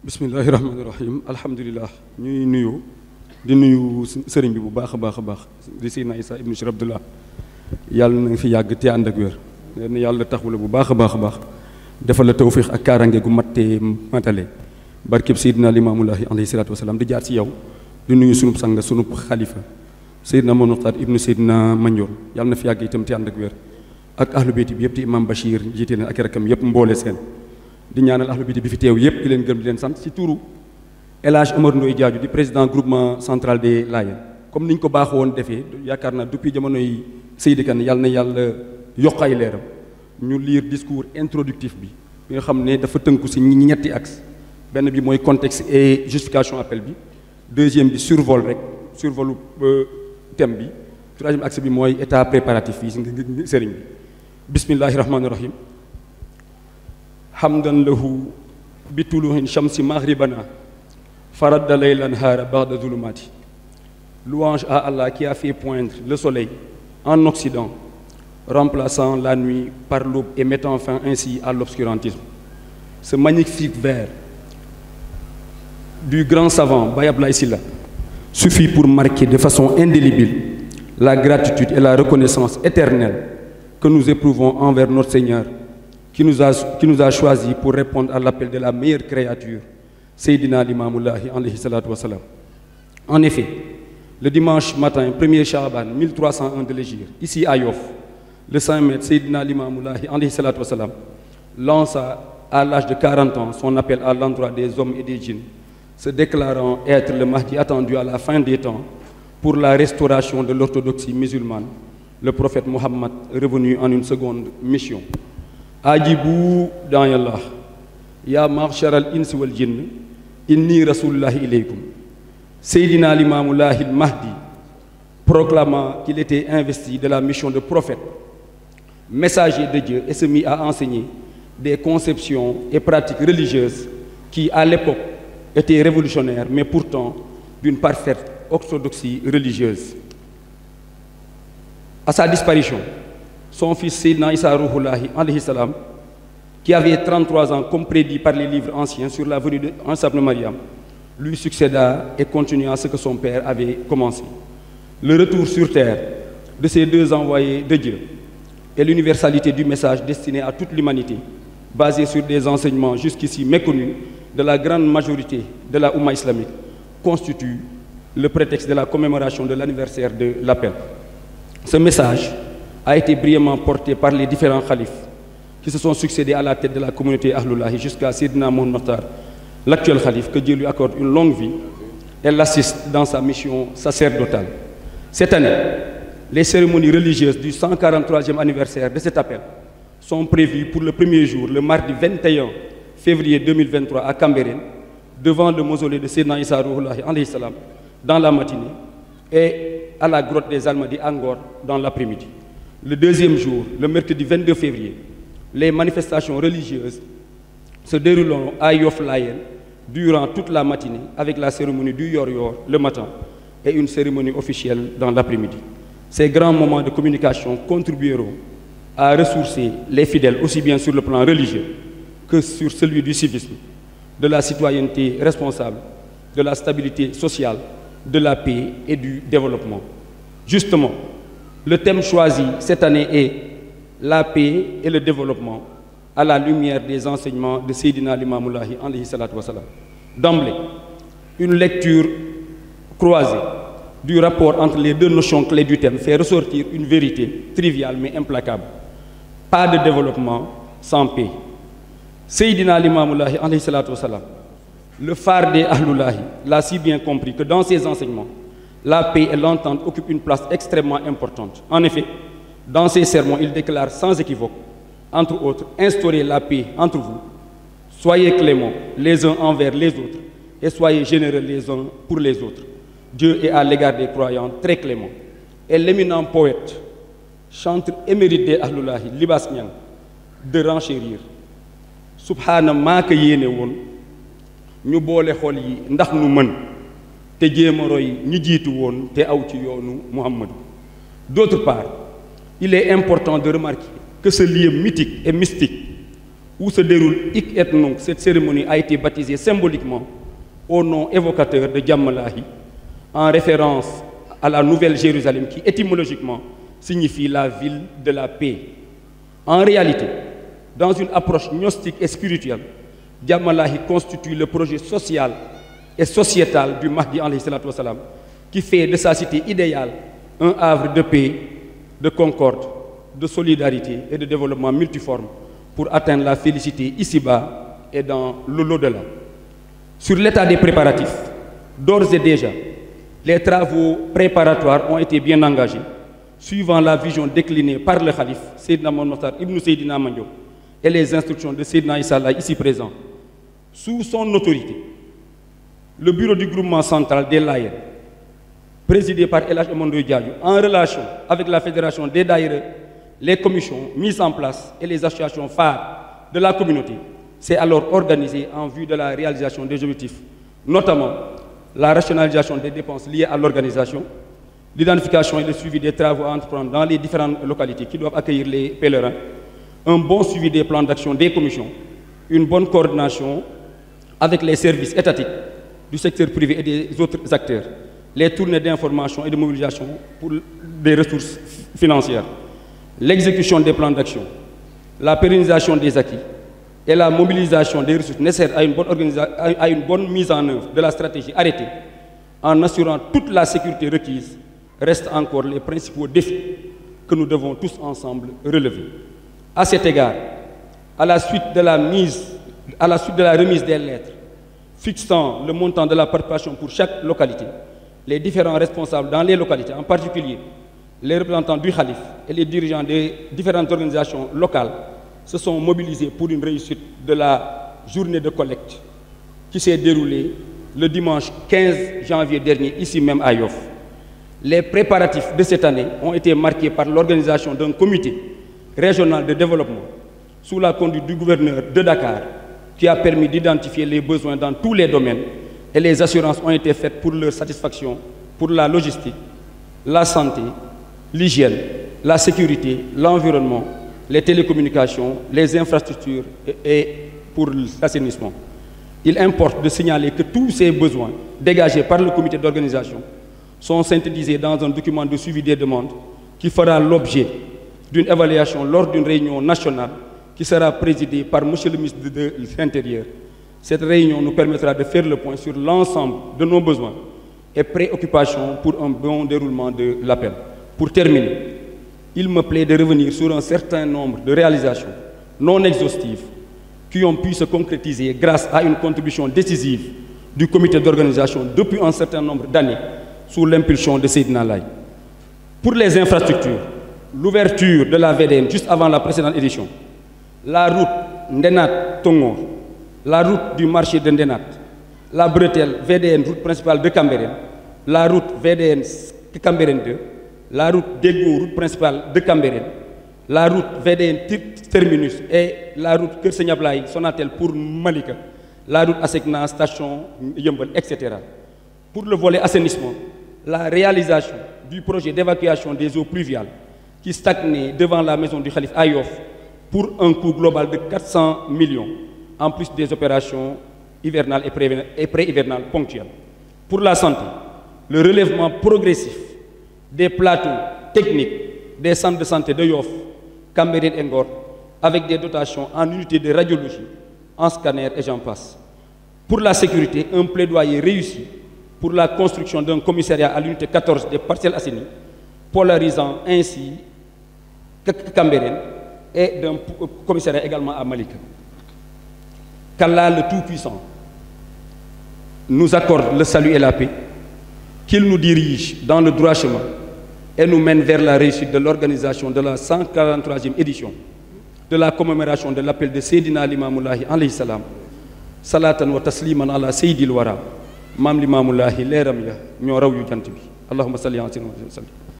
bismillahi rahmaani rahim alhamdulilah ñuy nuyu di nuyu sëriñ bi bu baax a baax a baax di Seydina Issa ibnu Cheikh Abdallah yàlla na nga fi yàgg te ànd ak wér leen yàlla taxawu la bu baax a baax a baax defal la tawfiix ak kaarange gu mattee matale barkeb Seydina Limaamulahi alayhi salaatu wasalaam di jaar ci yow di nuyu sunub sang sunub xalifa Seydina Mokhtar ibnu Seydina Mandione yàlla na fi yàgg itam te ànd ak wér ak ahlu beyti bi yëpp di imam Bachir jiite leen ak rakam yëpp mboole seen di ñaanal ahlu beyti bi fi teew yëpp di leen gërëm di leen sant ci turu El Hadj Omar Ndoye Diadio di président groupement central des Layènes comme ni ñu ko baaxoo woon defee yaakaar naa depuis jamonoy Seydi Kane yàlla na yàlla yokk ay leeram ñu lire discours introductif bi nga xam ne dafa tënku si ñetti axe benn bi mooy contexte et justification appel bi deuxième bi survolu thème bi troisième axe bi mooy état préparatif yi si sëriñ bi bismillahi rahmaani rahim hamdan lahu bi tuluhin shamsi maghribana faradda laylan haara ba'da zulumati. Louange à Allah qui a fait poindre le soleil en Occident, remplaçant la nuit par l'aube et mettant fin ainsi à l'obscurantisme. Ce magnifique vers du grand savant Baye Ablaye Sylla suffit pour marquer de façon indélébile la gratitude et la reconnaissance éternelle que nous éprouvons envers notre Seigneur qui nous a choisis pour répondre à l'appel de la meilleure créature, Seydina Limamoulahi alayhi salatu wassalam. En effet, le dimanche matin, 1er Chaban 1301 de l'Hégire, ici à Yoff, le saint maître Seydina Limamoulahi alayhi salatu wassalam lança à l'âge de 40 ans son appel à l'endroit des hommes et des djinns, se déclarant être le Mahdi attendu à la fin des temps pour la restauration de l'orthodoxie musulmane, le prophète Mohammed revenu en une seconde mission. Ajibou dans Yallah, Ya Ma'shar al-Ins wal Jinn, Inni Rasulullahi ilaykum. Seydina Limamoulahi al-Mahdi proclama qu'il était investi de la mission de prophète, messager de Dieu, et se mit à enseigner des conceptions et pratiques religieuses qui, à l'époque, étaient révolutionnaires, mais pourtant d'une parfaite orthodoxie religieuse. À sa disparition, son fils Seydina Issa Rouhoulahi alayhi salam, qui avait 33 ans comme prédit par les livres anciens sur la venue de Isa ibn Maryam, lui succéda et continua ce que son père avait commencé. Le retour sur terre de ces deux envoyés de Dieu et l'universalité du message destiné à toute l'humanité, basé sur des enseignements jusqu'ici méconnus de la grande majorité de la Oumma islamique, constitue le prétexte de la commémoration de l'anniversaire de l'appel. Ce message a été brillamment porté par les différents khalifes qui se sont succédés à la tête de la communauté Ahlullahi jusqu'à Seydina Mokhtar, l'actuel khalife, que Dieu lui accorde une longue vie et l'assiste dans sa mission sacerdotale. Cette année, les cérémonies religieuses du 143e anniversaire de cet appel sont prévues pour le premier jour, le mardi 21 février 2023 à Cambérène, devant le mausolée de Seydina Issa Rouhoulahi alayhi salam dans la matinée et à la grotte des Almadies à Ngor dans l'après-midi. Le deuxième jour, le mercredi 22 février, les manifestations religieuses se dérouleront à Yoff Layène durant toute la matinée avec la cérémonie du Yor-Yor le matin et une cérémonie officielle dans l'après-midi. Ces grands moments de communication contribueront à ressourcer les fidèles aussi bien sur le plan religieux que sur celui du civisme, de la citoyenneté responsable, de la stabilité sociale, de la paix et du développement. Justement, le thème choisi cette année est la paix et le développement à la lumière des enseignements de Seydina Limamoulahi alayhi salatu wassalam. D'emblée, une lecture croisée du rapport entre les deux notions clés du thème fait ressortir une vérité triviale mais implacable. Pas de développement sans paix. Seydina Limamoulahi alayhi salatu wassalam, le phare des Ahlullahi, l'a si bien compris que dans ses enseignements, la paix et l'entente occupent une place extrêmement importante. En effet, dans ses sermons, il déclare sans équivoque, entre autres, instaurez la paix entre vous, soyez cléments les uns envers les autres et soyez généreux les uns pour les autres. Dieu est à l'égard des croyants très clément. Et l'éminent poète, chanteur émérite des Ahlullahi, Libas Niang, de renchérir. Subhana maa ko yéene woon ñu boole xol yi ndax nu mën te jéem a roy ñi jiitu woon te aw ci yoonu Muhammad. D'autre part, il est important de remarquer que ce lieu mythique et mystique où se déroule hic et nunc, cette cérémonie a été baptisée symboliquement au nom évocateur de Djammalahi, en référence à la Nouvelle Jérusalem qui étymologiquement signifie la ville de la paix. En réalité, dans une approche gnostique et spirituelle, Djammalahi constitue le projet social et sociétal du Mahdi alayhi salatu wassalam, qui fait de sa cité idéale un havre de paix, de concorde, de solidarité et de développement multiforme pour atteindre la félicité ici-bas et dans l'au-delà. Sur l'état des préparatifs, d'ores et déjà, les travaux préparatoires ont été bien engagés, suivant la vision déclinée par le Khalif Seydina Mohamed Mokhtar Ibn Seydina Mandiop et les instructions de Seydina Issa Laye ici présent. Sous son autorité, le bureau du groupement central des Layènes, présidé par El Hadj Amadou Diadio, en relation avec la fédération des Daïra, les commissions mises en place et les associations phares de la communauté, s'est alors organisé en vue de la réalisation des objectifs, notamment la rationalisation des dépenses liées à l'organisation, l'identification et le suivi des travaux à entreprendre dans les différentes localités qui doivent accueillir les pèlerins, un bon suivi des plans d'action des commissions, une bonne coordination avec les services étatiques du secteur privé et des autres acteurs, les tournées d'information et de mobilisation pour des ressources financières, l'exécution des plans d'action, la pérennisation des acquis et la mobilisation des ressources nécessaires à une bonne mise en œuvre de la stratégie arrêtée, en assurant toute la sécurité requise, restent encore les principaux défis que nous devons tous ensemble relever. À cet égard, à la suite de la remise des lettres fixant le montant de la participation pour chaque localité, les différents responsables dans les localités, en particulier les représentants du Khalif et les dirigeants des différentes organisations locales, se sont mobilisés pour une réussite de la journée de collecte qui s'est déroulée le dimanche 15 janvier dernier, ici même à Yoff. Les préparatifs de cette année ont été marqués par l'organisation d'un comité régional de développement sous la conduite du gouverneur de Dakar, qui a permis d'identifier les besoins dans tous les domaines, et les assurances ont été faites pour leur satisfaction, pour la logistique, la santé, l'hygiène, la sécurité, l'environnement, les télécommunications, les infrastructures et pour l'assainissement. Il importe de signaler que tous ces besoins dégagés par le comité d'organisation sont synthétisés dans un document de suivi des demandes qui fera l'objet d'une évaluation lors d'une réunion nationale qui sera présidée par M. le ministre de l'Intérieur. Cette réunion nous permettra de faire le point sur l'ensemble de nos besoins et préoccupations pour un bon déroulement de l'appel. Pour terminer, il me plaît de revenir sur un certain nombre de réalisations non exhaustives qui ont pu se concrétiser grâce à une contribution décisive du comité d'organisation depuis un certain nombre d'années sous l'impulsion de Seydina Laye. Pour les infrastructures, l'ouverture de la VDN juste avant la précédente édition, la route Ndenat-Tongor, la route du marché de Ndenat, la bretelle VDN, route principale de Cambérène, la route VDN Cambérène 2, la route Déggo, route principale de Cambérène, la route VDN Terminus et la route Keur Seigne Ablaye Sonatel pour Malika, la route Asecna, station Yeumbeul, etc. Pour le volet assainissement, la réalisation du projet d'évacuation des eaux pluviales qui stagnait devant la maison du Khalif à Yoff pour un coût global de 400 millions, en plus des opérations hivernales et pré-hivernales ponctuelles. Pour la santé, le relèvement progressif des plateaux techniques des centres de santé de Yoff, Cambérène et Ngor, avec des dotations en unités de radiologie, en scanner et j'en passe. Pour la sécurité, un plaidoyer réussi pour la construction d'un commissariat à l'unité 14 des Parcelles Assainies, polarisant ainsi Cambérène, et d'un commissariat également à Malika. Qu'Allah le Tout-Puissant nous accorde le salut et la paix, qu'il nous dirige dans le droit chemin et nous mène vers la réussite de l'organisation de la 143e édition de la commémoration de l'appel de Seydina Limamoulahi alayhi salam, salatan wa tasliman ala Seydil Wara, Mam Limamoulahi leeram ya ñoo raw yu jant bi. Allahumma salli ala sayyidina wa sallam.